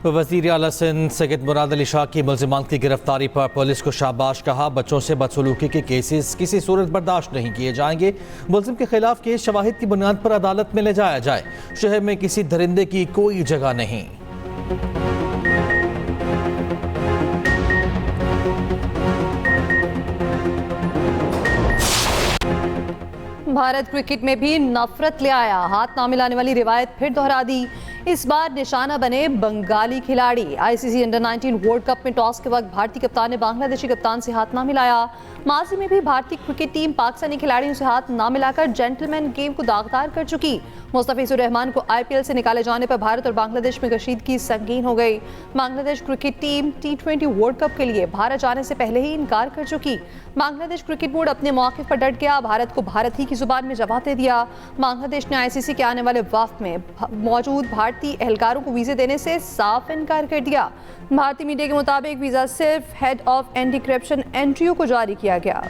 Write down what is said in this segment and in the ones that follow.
वज़ीर आला सिंध सैयद मुराद अली शाह की मुल्ज़िमान की गिरफ्तारी पर पुलिस को शाबाश कहा। बच्चों से बदसलूकी के केसेस किसी सूरत बर्दाश्त नहीं किए जाएंगे। मुल्ज़िम के खिलाफ केस शवाहिद की बुनियाद पर अदालत में ले जाया जाए। शहर में किसी दरिंदे की कोई जगह नहीं। भारत क्रिकेट में भी नफरत ले आया। हाथ ना मिलाने वाली रिवायत फिर दोहरा दी। इस बार निशाना बने बंगाली खिलाड़ी। आईसीसी अंडर 19 वर्ल्ड कप में टॉस के वक्त भारतीय कप्तान ने बांग्लादेशी कप्तान से हाथ ना मिलाया। माजी में भी भारतीय क्रिकेट टीम पाकिस्तानी खिलाड़ियों से हाथ ना मिलाकर जेंटलमैन गेम को दागदार कर चुकी। मुस्तफिजुर रहमान को आईपीएल से निकाले जाने पर भारत और बांग्लादेश में कशीदगी संगीन हो गई। Bangladesh cricket team T20 world cup के लिए भारत जाने से पहले ही इनकार कर चुकी। बांग्लादेश क्रिकेट बोर्ड अपने मौक़िफ़ पर डट गया। भारत को भारत ही की जुबान में जवाब दे दिया। बांग्लादेश ने आईसीसी के आने वाले वक्त में मौजूद भारतीय एहलकारों को वीज़े देने से साफ इनकार कर दिया। भारतीय मीडिया के मुताबिक वीज़ा सिर्फ head of anti corruption NTO को जारी किया गया।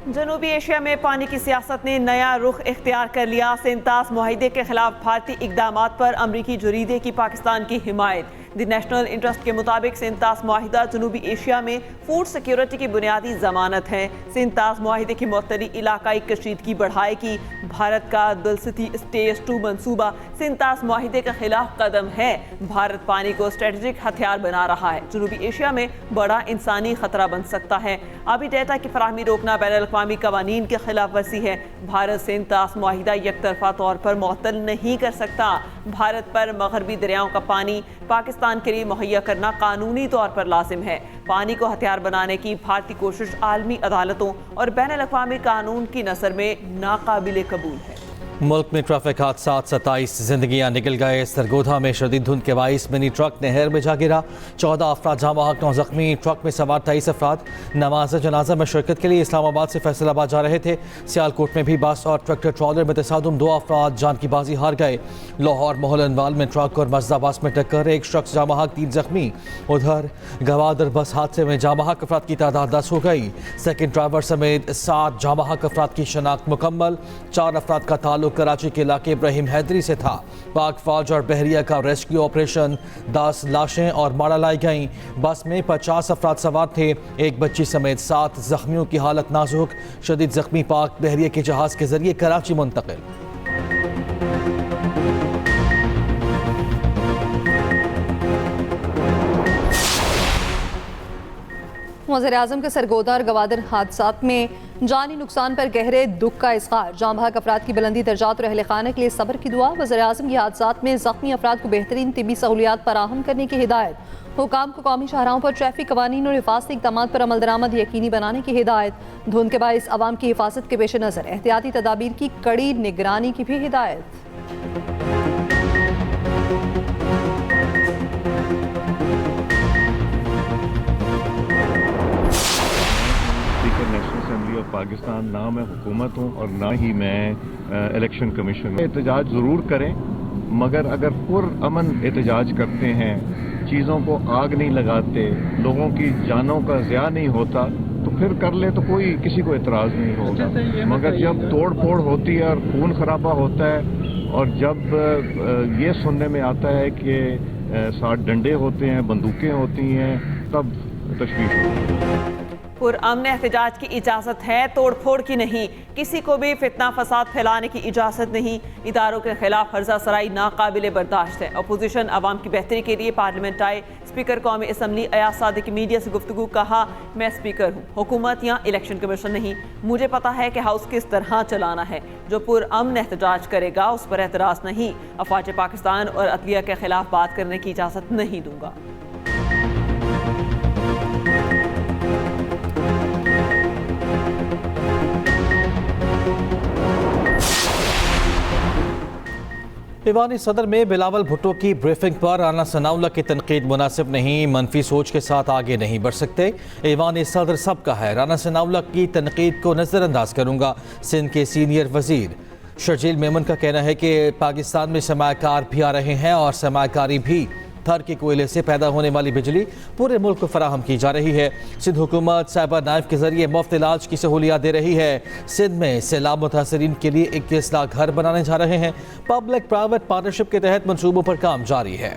जनूबी एशिया में पानी की सियासत ने नया रुख इख्तियार कर लिया। सेंतास मुआहिदे के खिलाफ भारतीय इकदामात पर अमरीकी जरीदे की पाकिस्तान की हिमायत। द नेशनल इंटरेस्ट के मुताबिक सेंतास मुआहिदा जनूबी एशिया में फूड सिक्योरिटी की बुनियादी जमानत है। सेंतास मुआहिदे की मुअत्तली इलाकाई कशीदगी बढ़ाएगी। भारत का दिल सिटी स्टेज 2 मंसूबा सेंतास मुआहिदे के खिलाफ कदम है। भारत पानी को स्ट्रेटेजिक हथियार बना रहा है। जनूबी एशिया में बड़ा इंसानी खतरा बन सकता है। अभी डेटा की फराहमी रोकना बैनुल अक़वामी कवानीन के खिलाफ वर्जी है। भारत सेंतास मुआहिदा यकतरफा तौर पर मुअत्तल नहीं कर सकता। भारत पर मगरबी दरियाओं का पानी पाकिस्तान के लिए मुहैया करना कानूनी तौर पर लाजिम है। पानी को हथियार बनाने की भारतीय कोशिश आलमी अदालतों और बैनुल अक़वामी कानून की नज़र में नाकाबिले कबूल है। मुल्क में ट्रैफिक हादसा 27 जिंदगियां निकल गए। सरगोधा में शदीद धुंध के बाइस मिनी ट्रक नहर में जा गिरा। 14 अफराद जहाँ बहक 9 जख्मी। ट्रक में सवार 23 अफराद नमाज जनाजा में शिरकत के लिए इस्लामाबाद से फैसलाबाद जा रहे थे। सियालकोट में भी बस और ट्रैक्टर ट्रॉलर में तसादुम 2 अफराद जान की बाजी हार गए। लाहौर मोहलनवाल में ट्रक और मजदा बस में टक्कर, एक शख्स जहाँ बहक 3 जख्मी। उधर गवादर बस हादसे में जहाँ बहक अफराद की तादाद 10 हो गई। सेकंड ड्राइवर समेत 7 जहाँ बहक अफराद की शनाख्त मुकम्मल। 4 अफराद का ताल्लुक कराची के इलाके इब्राहिम हैदरी से था। पाक फौज और बहरिया का रेस्क्यू ऑपरेशन। 10 लाशें और माड़ा लाई गईं। बस में 50 अफराद सवार थे। एक बच्ची समेत 7 जख्मियों की हालत नाजुक। शदीद जख्मी पाक बहरिया के जहाज के जरिए कराची मुंतकिल। वज़ीर-ए-आज़म के सरगोदा और गवादर हादसात में जानी नुकसान पर गहरे दुख का इज़हार। जाँ बहक अफराद की बुलंदी दर्जात और अहल खाना के लिए सब्र की दुआ। वज़ीर-ए-आज़म की हादसात में ज़ख्मी अफराद को बेहतरीन तिबी सहूलियात फराहम करने की हिदायत। हुकाम को कौमी शाहराहों पर ट्रैफिक कवानीन और हिफाजती इक़दामात पर अमल दरामद यकीनी बनाने की हिदायत। धुंध के बाइस अवाम की हिफाजत के पेश नज़र एहतियाती तदाबीर की कड़ी निगरानी की भी हिदायत। नेशनल असेंबली ऑफ पाकिस्तान ना मैं हुकूमत हूँ और ना ही मैं इलेक्शन कमीशन में। एहतजाज ज़रूर करें, मगर अगर पुरअमन एहतजाज करते हैं, चीज़ों को आग नहीं लगाते, लोगों की जानों का ज़िया नहीं होता, तो फिर कर ले तो कोई किसी को एतराज़ नहीं होगा। मगर जब तोड़ फोड़ होती है और खून खराबा होता है और जब ये सुनने में आता है कि साथ डंडे होते हैं, बंदूकें होती हैं, तब तशवीश होती है। पुरअमन एहतजाज की इजाज़त है, तोड़ फोड़ की नहीं। किसी को भी फितना फसाद फैलाने की इजाज़त नहीं। इदारों के खिलाफ हर्जा सराई नाकाबिले बर्दाश्त है। अपोजिशन अवाम की बेहतरी के लिए पार्लियामेंट आए। स्पीकर कौमी असम्बली अयाज सादिक मीडिया से गुफ्तगू कहा, मैं स्पीकर हूँ, हुकूमत या इलेक्शन कमीशन नहीं। मुझे पता है कि हाउस किस तरह चलाना है। जो पुरअमन एहतजाज करेगा उस पर एतराज़ नहीं। अफवाज पाकिस्तान और अदलिया के खिलाफ बात करने की इजाज़त नहीं दूंगा। ईवानी सदर में बिलावल भुट्टो की ब्रीफिंग पर राना सनाउल्लाह की तनकीद मुनासिब नहीं। मनफी सोच के साथ आगे नहीं बढ़ सकते। ईवानी सदर सबका है, राना सनाउल्लाह की तनकीद को नज़रअंदाज करूँगा। सिंध के सीनियर वजीर शर्जील मेमन का कहना है कि पाकिस्तान में सरमायाकार भी आ रहे हैं और सरमायाकारी भी थर के कोयले से पैदा होने वाली बिजली पूरे मुल्क को फराहम की जा रही है। सिंध हुकूमत साइबर नाइफ के जरिए मुफ्त इलाज की सहूलियात दे रही है। सिंध में सैलाब मुतासरीन के लिए 21 लाख घर बनाने जा रहे हैं। पब्लिक प्राइवेट पार्टनरशिप के तहत मंसूबों पर काम जारी है।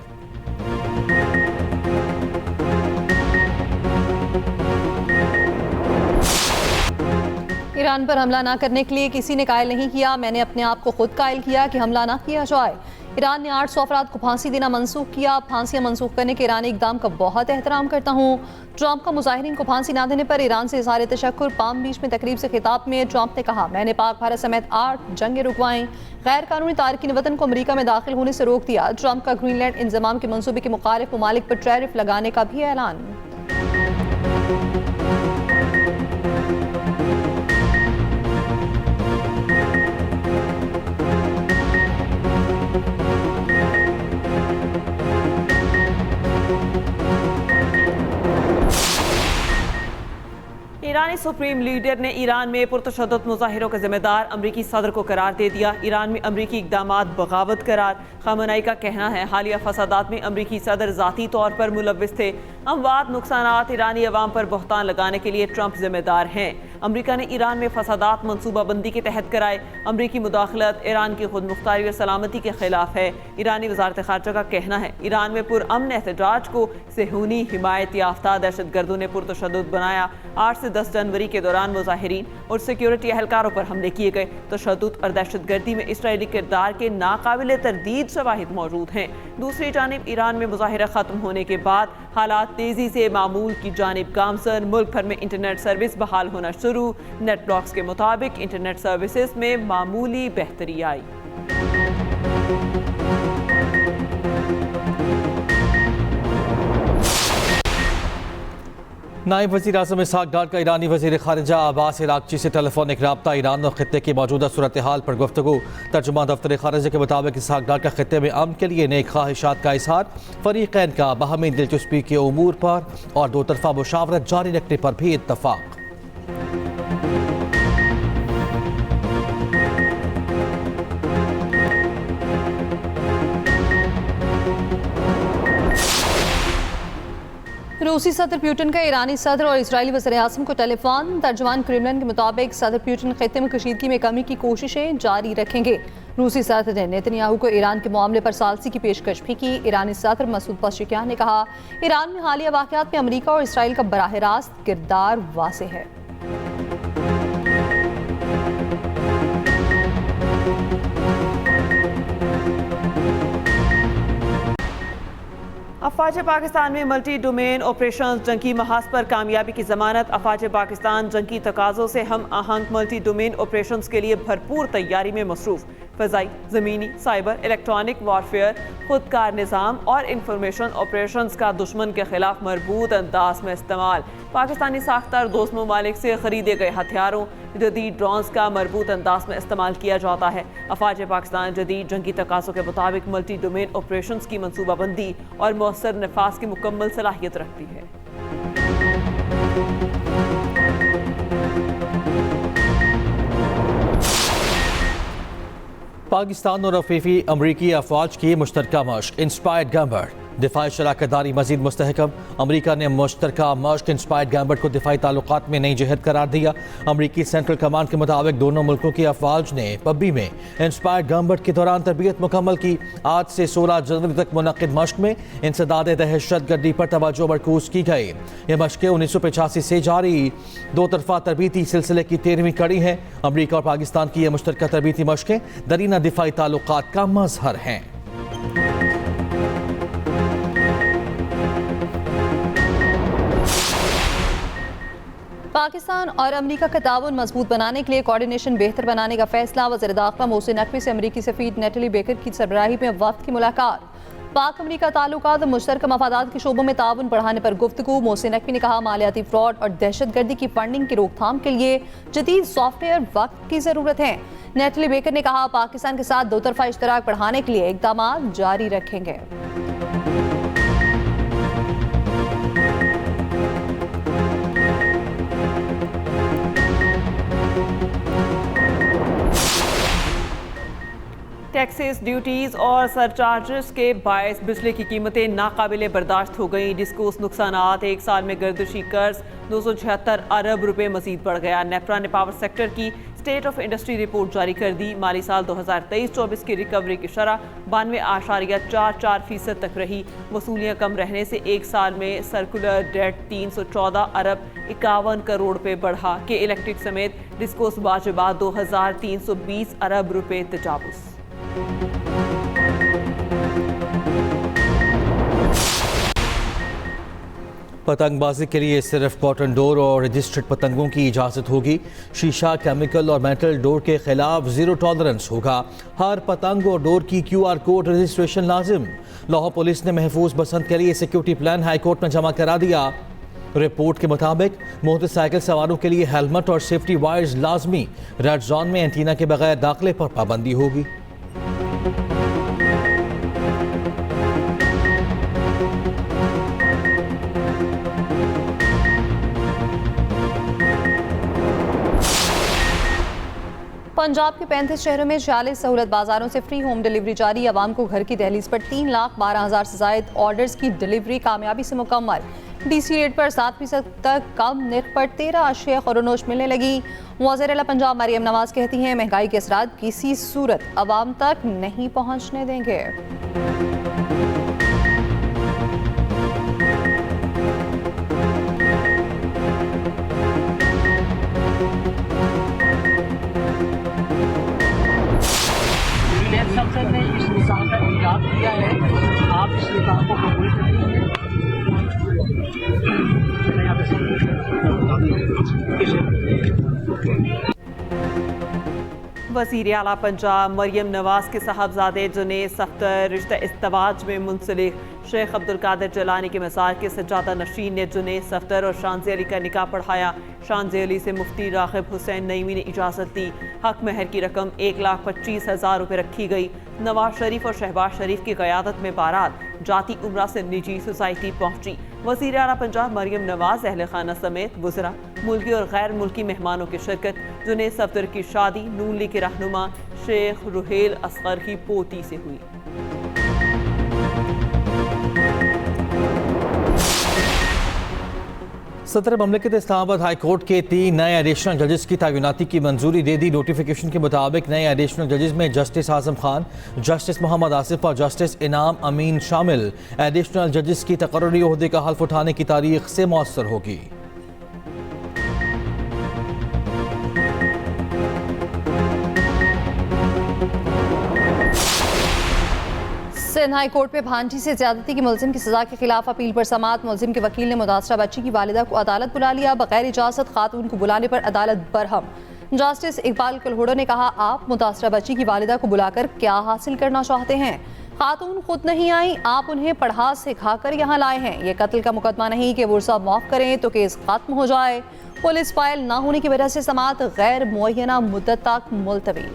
ईरान पर हमला ना करने के लिए किसी ने कायल नहीं किया, मैंने अपने आप को खुद कायल किया कि हमला ना किया जाए। ईरान ने 800 अफराद को फांसी देना मंसूख किया। फांसियां मंसूख करने के ईरानी इकदाम का बहुत एहतराम करता हूँ। ट्रंप का मुजाहिरीन को फांसी ना देने पर ईरान से इज़हार तशक्कुर। पाम बीच में तकरीब से खिताब में ट्रंप ने कहा, मैंने पाक भारत समेत 8 जंगें रुकवाईं। गैर कानूनी तारकीन वतन को अमरीका में दाखिल होने से रोक दिया। ट्रंप का ग्रीनलैंड इंजमाम के मंसूबे के मुखालिफ ममालिक पर टैरिफ लगाने का भी ऐलान। ईरानी सुप्रीम लीडर ने ईरान में पुरतशद्दुद मुजाहिरों का जिम्मेदार अमरीकी सदर को करार दे दिया। ईरान में अमरीकी इकदामात बगावत करार। खamenei का कहना है, हालिया फसादात में अमरीकी सदर ज़ाती तौर पर मुलव्विस थे। अमवात नुकसानात ईरानी अवाम पर बहतान लगाने के लिए ट्रंप जिम्मेदार हैं। अमरीका ने ईरान में फसादात मनसूबाबंदी के तहत कराए। अमरीकी मुदाखलत ईरान की खुद मुख्तारी और सलामती के खिलाफ है। ईरानी वजारत खारजा का कहना है, ईरान में पुरअमन एहतजाज को सेहूनी हिमायत याफ्ता दहशत गर्दों ने पुरतशद्दुद बनाया। 8 से 10 जनवरी के दौरान मुजाहिरीन और सिक्योरिटी एहलकारों पर हमले किए गए। तशद्दुद और दहशत गर्दी में इसराइली किरदार के नाकाबिले तरदीद शवाहिद मौजूद हैं। दूसरी जानिब ईरान में मुजाहिरा खत्म होने के बाद हालात तेजी से मामूल की जानिब गामजन। मुल्क भर में इंटरनेट सर्विस बहाल होना शुरू। नेट ब्लॉक्स के मुताबिक इंटरनेट सर्विसेज में मामूली बेहतरी आई। नायब वज़ीर आज़म इसहाक डार का ईरानी वज़ीर ख़ारिजा अब्बास इराक़ची से टेलीफोनिक रब्ता। ईरान और ख़ित्ते की मौजूदा सूरत हाल पर गुफ्तगू। तर्जुमा दफ्तर ख़ारिजा के मुताबिक इसहाक डार का ख़ित्ते में अमन के लिए नेक ख्वाहिशात का इज़हार, फ़रीक़ैन का बाहमी दिलचस्पी के उमूर पर और दो तरफ़ा मुशावरत जारी रखने पर भी इत्तफ़ाक़। रूसी सदर प्यूटन का ईरानी सदर और इजरायली वज़ीर-ए-आज़म को टेलीफोन। तर्जुमान क्रेमलिन के मुताबिक सदर प्यूटन खित्ते में कशीदगी में कमी की कोशिशें जारी रखेंगे। रूसी सदर ने नेतन्याहू को ईरान के मामले पर सालसी की पेशकश भी की। ईरानी सदर मसूद पज़ेश्कियान ने कहा, ईरान में हालिया वाक़यात में अमरीका और इसराइल का बराह रास्त किरदार वाज़ेह है। अफवाज पाकिस्तान में मल्टी डोमेन ऑपरेशन जंगी महाज पर कामयाबी की जमानत। अफवाज पाकिस्तान जंगी तकाज़ों से हम आहंग मल्टी डोमेन ऑपरेशन के लिए भरपूर तैयारी में मसरूफ। फ़ज़ाई, ज़मीनी, साइबर, इलेक्ट्रॉनिक वारफेयर, खुदकार निज़ाम और इंफॉर्मेशन ऑपरेशन का दुश्मन के खिलाफ मरबूत अंदाज में इस्तेमाल। पाकिस्तानी साख्तर दोस्त ममालिक से खरीदे गए हथियारों, जदीद ड्रोन्स का मरबूत अंदाज में इस्तेमाल किया जाता है। अफवाज पाकिस्तान जदीद जंगी तकाज़ों के मुताबिक मल्टी डोमेन ऑपरेशन की मनसूबाबंदी और मौसर नफाज की मुकम्मल सलाहियत रखती है। पाकिस्तान और अफीफी अमरीकी अफवाज की मुश्तरका मश्क इंस्पायर्ड गैम्बर्ड। दिफाई शराकतदारी मजीद मुस्तहकम। अमरीका ने मुश्तरका मश्क इंस्पायर्ड गैम्बर्ड को दिफाई ताल्लुकात में नई जहत करार दिया। अमरीकी सेंट्रल कमांड के मुताबिक दोनों मुल्कों की अफवाज ने पब्बी में इंस्पायर्ड गैम्बर्ड के दौरान तरबियत मुकम्मल की। आज से 16 जनवरी तक मुनक़िद मश्क में इंसदाद दहशत गर्दी पर तवज्जो मरकूज की गई। ये मश्कें 1985 से जारी दो तरफा तरबीती सिलसिले की 13वीं कड़ी है। अमरीका और पाकिस्तान की यह मुश्तरका तरबीती मश्कें दरीना दिफाई ताल्लुकात का मज़हर हैं। पाकिस्तान और अमरीका का ताउन मजबूत बनाने के लिए कोऑर्डिनेशन बेहतर बनाने का फैसला। वज़ीर दाखिला मोहसिन नकवी से अमरीकी सफ़ीर नेटली बेकर की सरबराही में वफ़द की मुलाकात। पाक अमरीका ताल्लुकात और मुश्तरका मफादात के शोबों में ताउन बढ़ाने पर गुफ्तगू। मोहसिन नकवी ने कहा, मालियाती फ्रॉड और दहशत गर्दी की फंडिंग की रोकथाम के लिए जदीद सॉफ्टवेयर वक्त की ज़रूरत है। नेटली बेकर ने कहा, पाकिस्तान के साथ दो तरफा इश्तराक बढ़ाने के लिए इक़दाम जारी रखेंगे। टैक्सेस, ड्यूटीज और सरचार्जेस के बायस बिजली की कीमतें नाकाबिले बर्दाश्त हो गई। डिस्कोस नुकसानात, एक साल में गर्दिशी कर्ज 276 अरब रुपए मजीद बढ़ गया। नेपरा ने पावर सेक्टर की स्टेट ऑफ इंडस्ट्री रिपोर्ट जारी कर दी। माली साल 2023-24 की रिकवरी की शरह 92.44% तक रही। वसूलियाँ कम रहने से एक साल में सर्कुलर डेट 314 अरब 51 करोड़ रुपए बढ़ा। के इलेक्ट्रिक समेत डिस्कोस वाजिबात 2320 अरब रुपए तजावुज़। पतंगबाजी के लिए सिर्फ कॉटन डोर और रजिस्टर्ड पतंगों की इजाज़त होगी। शीशा, केमिकल और मेटल डोर के खिलाफ जीरो टॉलरेंस होगा। हर पतंग और डोर की QR कोड रजिस्ट्रेशन लाजिम। लाहौर पुलिस ने महफूज बसंत के लिए सिक्योरिटी प्लान हाईकोर्ट में जमा करा दिया। रिपोर्ट के मुताबिक मोटरसाइकिल सवारों के लिए हेलमेट और सेफ्टी वायर्स लाजमी। रेड जोन में एंटीना के बगैर दाखिले पर पाबंदी होगी। पंजाब के 35 शहरों में 46 सहूलत बाजारों से फ्री होम डिलीवरी जारी। आवाम को घर की दहलीज पर 3,12,000 से जायद ऑर्डर्स की डिलीवरी कामयाबी से मुकम्मल। DC रेट पर 7% तक कम निर्ख पर 13 अशिया खरोनोश मिलने लगी। वज़ीर आला पंजाब मरियम नवाज कहती हैं महंगाई के असरात किसी सूरत आवाम तक नहीं पहुँचने देंगे। संसद ने इस निकाह का इजाद किया है, आप इस निकाह को कबूल करेंगे? वज़ीर आला पंजाब मरियम नवाज के साहबजादे जुनैद सफ्दर रिश्ता इस्तवाज में मुंसलिक शेख अब्दुल कादिर जिलानी के मज़ार के सज्जादा नशीन ने जुनैद सफ्दर और शानज़ी अली का निकाह पढ़ाया। शानज़ी अली से मुफ्ती राग़िब हुसैन नईमी ने इजाज़त दी। हक महर की रकम 1,25,000 रुपये रखी गई। नवाज शरीफ और शहबाज शरीफ की क़यादत में बारात जाती उम्रा से निजी सोसाइटी पहुंची। वज़ीर आला पंजाब मरियम नवाज अहले खाना समेत वज़रा, मुल्की और गैर मुल्की मेहमानों की शिरकत। जुनैद सफ्दर की शादी नून लीग के रहनुमा शेख रुहेल असगर की पोती से हुई। सदर ममलिकत इस्लामाबाद हाई कोर्ट के 3 नए एडिशनल जजेस की तैनाती की मंजूरी दे दी। नोटिफिकेशन के मुताबिक नए एडिशनल जजेस में जस्टिस आजम खान, जस्टिस मोहम्मद आसिफ और जस्टिस इनाम अमीन शामिल। एडिशनल जजेस की तकर्री ओहदे का हल्फ उठाने की तारीख से मौसर होगी। सिंध हाई कोर्ट में भांजी से ज्यादती की मुलजिम की सजा के खिलाफ अपील पर समाअत। मुलजिम के वकील ने मुतासरा बच्ची की वालिदा को अदालत बुला लिया। बगैर इजाजत खातून को बुलाने पर अदालत बरहम। जस्टिस इकबाल कलहोड़ो ने कहा, आप मुतासरा बच्ची की वालिदा को बुलाकर क्या हासिल करना चाहते हैं? खातून खुद नहीं आई, आप उन्हें पढ़ा सिखा कर यहाँ लाए हैं। ये कत्ल का मुकदमा नहीं कि वुरसा माफ करें तो केस खत्म हो जाए। पुलिस फाइल न होने की वजह से समाअत गैर मुअय्यना मुद्दत तक मुलतवी।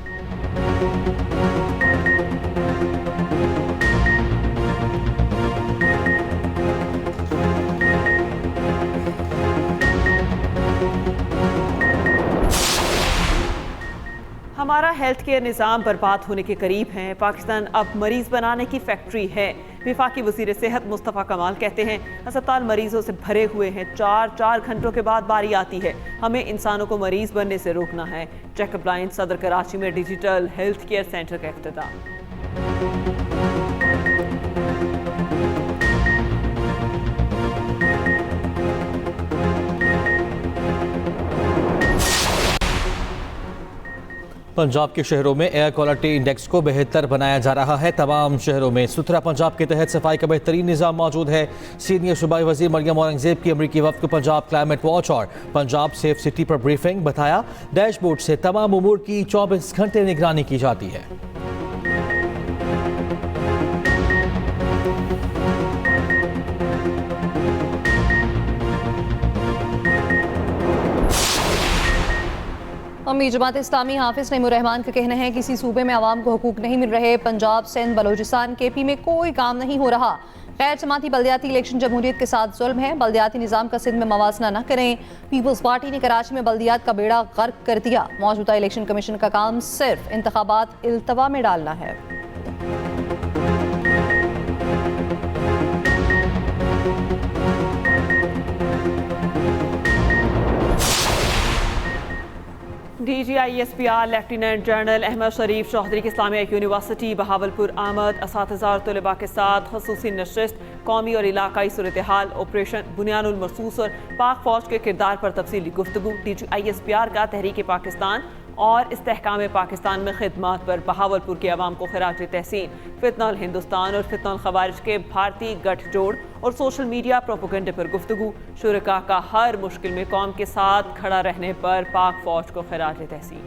हमारा हेल्थ केयर निज़ाम बर्बाद होने के करीब है। पाकिस्तान अब मरीज़ बनाने की फैक्ट्री है। वफाकी वज़ीर सेहत मुस्तफ़ा कमाल कहते हैं, अस्पताल मरीजों से भरे हुए हैं। 4 घंटों के बाद बारी आती है। हमें इंसानों को मरीज बनने से रोकना है। चेकअप लाइन सदर कराची में डिजिटल हेल्थ केयर सेंटर का इफ्तिताह। पंजाब के शहरों में एयर क्वालिटी इंडेक्स को बेहतर बनाया जा रहा है। तमाम शहरों में सुथरा पंजाब के तहत सफाई का बेहतरीन निज़ाम मौजूद है। सीनियर सूबाई वज़ीर मरियम औरंगज़ेब की अमरीकी वफ़द को पंजाब क्लाइमेट वॉच और पंजाब सेफ सिटी पर ब्रीफिंग। बताया, डैशबोर्ड से तमाम उमूर की 24 घंटे निगरानी की जाती है। अमीर जमात इस्लामी हाफिज नईमुर रहमान का कहना है, किसी सूबे में आवाम को हुकूक नहीं मिल रहे। पंजाब, सिंध, बलोचिस्तान, KP में कोई काम नहीं हो रहा। गैर जमाती बल्दियाती इलेक्शन जमहूरियत के साथ जुल्म है। बल्दियाती निज़ाम का सिंध में मवाजना न करें। पीपल्स पार्टी ने कराची में बल्दियात का बेड़ा गर्क कर दिया। मौजूदा इलेक्शन कमीशन का काम सिर्फ इंतखाबात इल्तवा में डालना है। DGISPR लेफ्टिनेंट जनरल अहमद शरीफ चौधरी की इस्लामिया यूनिवर्सिटी बहावलपुर आमद असातिज़ा और तलबा के साथ ख़ुसूसी नशिस्त कौमी और इलाकाई सूरत हाल ऑपरेशन बुनियानुल मरसूस और पाक फौज के किरदार पर तफसीली गुफ्तगू। DGISPR का तहरीक पाकिस्तान और इस्तेहकाम पाकिस्तान में खिदमात पर बहावलपुर के अवाम को खिराज तहसीन। फितनल हिंदुस्तान और फितनल खवारिज के भारतीय गठजोड़ और सोशल मीडिया प्रोपोगंडे पर गुफ्तगू। शुरका का हर मुश्किल में कौम के साथ खड़ा रहने पर पाक फौज को खिराज तहसीन।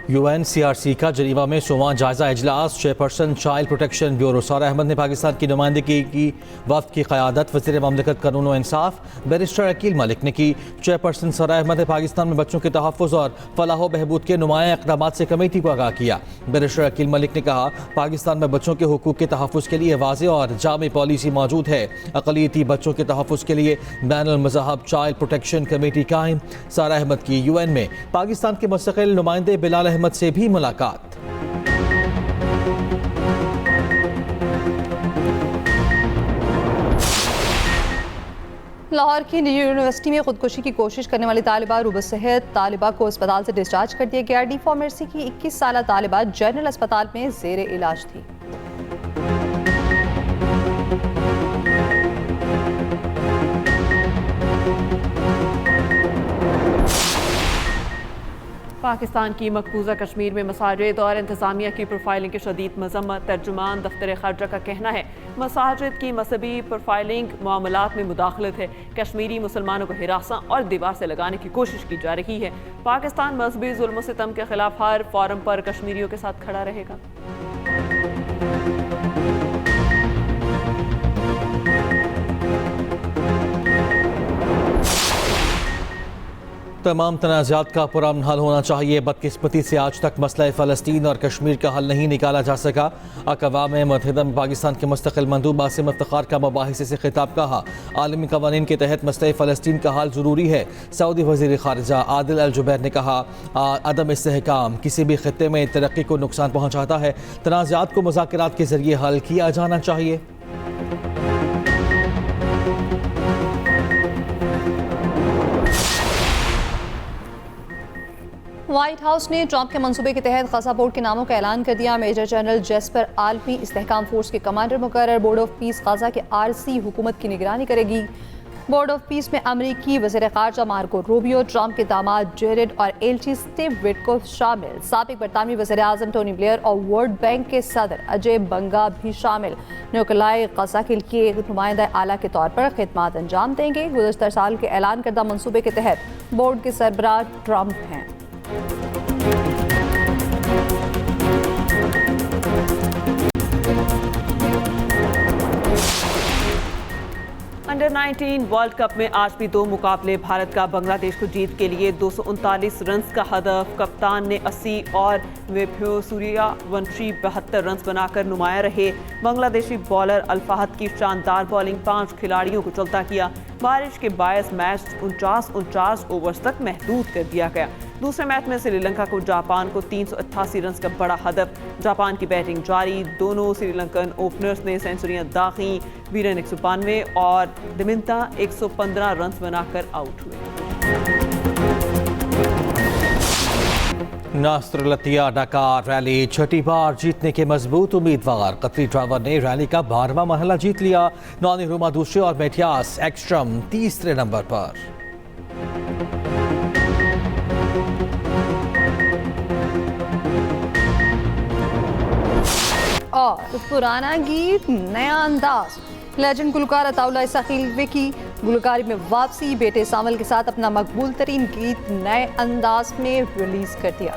UNCRC का जनीवा में सोमवार जायजा इजलास। चेयरपर्सन चाइल्ड प्रोटेक्शन ब्यूरो सारा अहमद ने पाकिस्तान की नुमाइंदगी की वफ्द की क़यादत। वज़ीर ममलिकत कानून व इंसाफ बैरिस्टर अकील मलिक ने की। चेयरपर्सन सारा अहमद ने पाकिस्तान में बच्चों के तहफ़्फ़ुज़ और फलाह व बहबूद के नुमाया इक़दामात से कमेटी को आगाह किया। बैरिस्टर अकील मलिक ने कहा, पाकिस्तान में बच्चों के हुकूक़ के तहफ़्फ़ुज़ के लिए वाज़ेह और जामी पॉलिसी मौजूद है। अक़लियती बच्चों के तहफ़्फ़ुज़ के लिए बैनुल मज़हब चाइल्ड प्रोटेक्शन कमेटी कायम। सारा अहमद की UN में पाकिस्तान के मुस्तक़िल नुमाइंदे बिलाल अहमद से भी मुलाकात। लाहौर की निजी यूनिवर्सिटी में खुदकुशी की कोशिश करने वाली तालिबा रूबसेहत तालिबा को अस्पताल से डिस्चार्ज कर दिया गया। डी फार्मेसी की 21 साल तालिबा जनरल अस्पताल में जेर इलाज थी। पाकिस्तान की मकबूजा कश्मीर में मसाजिद और इंतज़ामिया की प्रोफाइलिंग की शदीद मजम्मत। तर्जुमान दफ्तर खारजा का कहना है, मसाजिद की मजहबी प्रोफाइलिंग मामलात में मुदाखलत है। कश्मीरी मुसलमानों को हिरासा और दीवार से लगाने की कोशिश की जा रही है। पाकिस्तान मजहबी जुल्म सितम के खिलाफ हर फोरम पर कश्मीरियों के साथ खड़ा रहेगा। तमाम तनाज़ात का पुरअमन हल होना चाहिए। बदकिस्मती से आज तक मसला फ़लस्तीन और कश्मीर का हल नहीं निकाला जा सका। अक़वाम मुत्तहिदा में पाकिस्तान के मुस्तक़िल मंदूब आसिम इफ्तिखार का मुबाहिसे से खिताब कहा, आलमी क़वानीन के तहत मसला फ़लस्तीन का हल ज़रूरी है। सऊदी वज़ीर ख़ारिजा आदिल अल जुबैर ने कहा, अदम इस्तेहकाम किसी भी ख़ित्ते में तरक्की को नुकसान पहुँचाता है। तनाज़ात को मुज़ाकरात के ज़रिए हल किया जाना चाहिए। व्हाइट हाउस ने ट्रंप के मंसूबे के तहत ख़ज़ा बोर्ड के नामों का ऐलान कर दिया। मेजर जनरल जेस्पर आलमी इस्तेहकाम फोर्स के कमांडर मुकर्रर। बोर्ड ऑफ पीस ग़ज़ा के RC हुकूमत की निगरानी करेगी। बोर्ड ऑफ पीस में अमरीकी वज़ीर ख़ारजा मार्को रूबियो, ट्रंप के दामाद जेरेड और एलची स्टीव विटकोफ शामिल। साबिक़ बरतानवी वज़ीर आज़म टोनी ब्लेयर और वर्ल्ड बैंक के सदर अजय बंगा भी शामिल। न्यूक्लियाई ग़ज़ा के लिए नुमाइंदा आला के तौर पर खिदमात अंजाम देंगे। गुज़श्ता साल के ऐलान करदा मनसूबे के तहत बोर्ड के सरबराह ट्रंप हैं। अंडर 19 वर्ल्ड कप में आज भी 2 मुकाबले। भारत का बांग्लादेश को जीत के लिए 239 रन का हदफ। कप्तान ने 80 और वेभ्यो सूर्यवंशी 72 रन बनाकर नुमाया रहे। बांग्लादेशी बॉलर अल्फाहद की शानदार बॉलिंग 5 खिलाड़ियों को चलता किया। बारिश के बायस मैच 49 ओवर्स तक महदूद कर दिया गया। दूसरे मैच में श्रीलंका को जापान को 388 रन का बड़ा हदफ। जापान की बैटिंग जारी। दोनों श्रीलंकन ओपनर्स ने सेंचुरियां दागी। वीरन 192 और दिमिंता 115 रन बनाकर आउट हुए। नास्र लतिया डकार रैली छठी बार जीतने के मजबूत उम्मीदवार। कतरी ड्राइवर ने रैली का 12वां महला जीत लिया। नॉनी रोमा दूसरे और मेटियास एक्स्ट्रम तीसरे नंबर पर। और पुराना गीत नया अंदाज। लेजेंड गुलकार अताउल्लाह इसाखिल की गुलकारी में वापसी। बेटे सामल के साथ अपना मकबूल तरीन गीत नए अंदाज में रिलीज कर दिया।